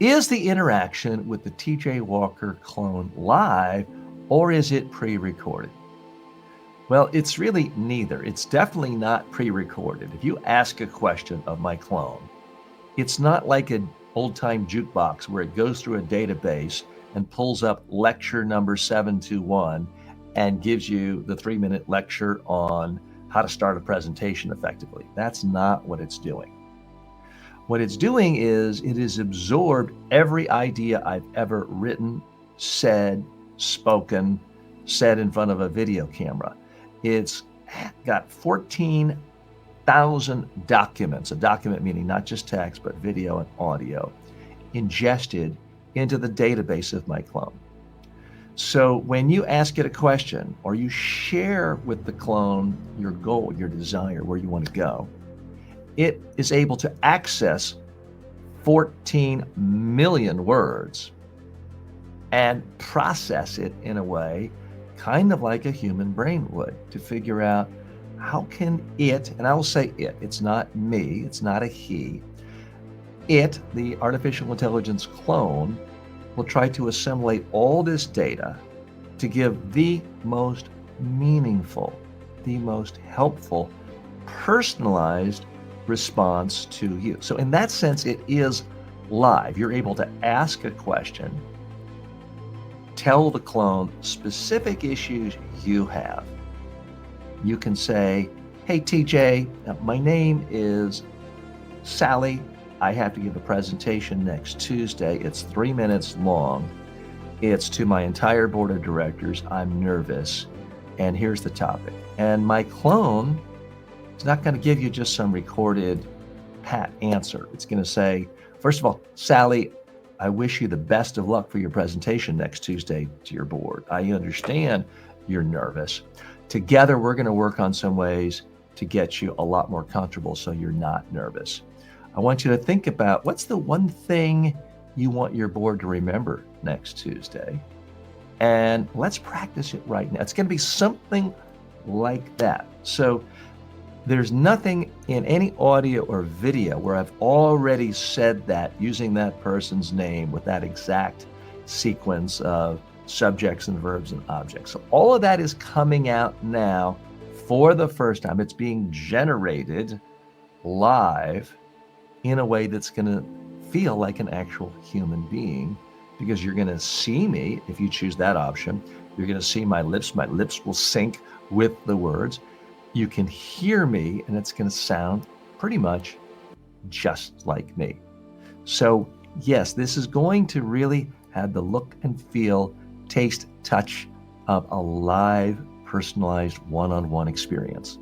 Is the interaction with the TJ Walker clone live or is it pre-recorded? Well, it's really neither. It's definitely not pre-recorded. If you ask a question of my clone, it's not like an old-time jukebox where it goes through a database and pulls up lecture number 721 and gives you the 3-minute lecture on how to start a presentation effectively. That's not what it's doing. What it's doing is it has absorbed every idea I've ever written, said, spoken, said in front of a video camera. It's got 14,000 documents, a document meaning not just text, but video and audio, ingested into the database of my clone. So when you ask it a question or you share with the clone your goal, your desire, where you want to go, it is able to access 14 million words and process it in a way kind of like a human brain would to figure out how can it, and I will say it, it's not me, it's not a he, it, the artificial intelligence clone, will try to assimilate all this data to give the most meaningful, the most helpful, personalized response to you. So in that sense, it is live. You're able to ask a question, tell the clone specific issues you have. You can say, hey, TJ, my name is Sally. I have to give a presentation next Tuesday. It's 3 minutes long. It's to my entire board of directors. I'm nervous. And here's the topic. And my clone is not going to give you just some recorded pat answer. It's going to say, first of all, Sally, I wish you the best of luck for your presentation next Tuesday to your board. I understand you're nervous. Together, we're going to work on some ways to get you a lot more comfortable so you're not nervous. I want you to think about what's the one thing you want your board to remember next Tuesday. And let's practice it right now. It's going to be something like that. So there's nothing in any audio or video where I've already said that using that person's name with that exact sequence of subjects and verbs and objects. So all of that is coming out now for the first time. It's being generated live in a way that's going to feel like an actual human being, because you're going to see me if you choose that option. You're going to see my lips. My lips will sync with the words. You can hear me, and it's going to sound pretty much just like me. So yes, this is going to really have the look and feel, taste, touch of a live, personalized one-on-one experience.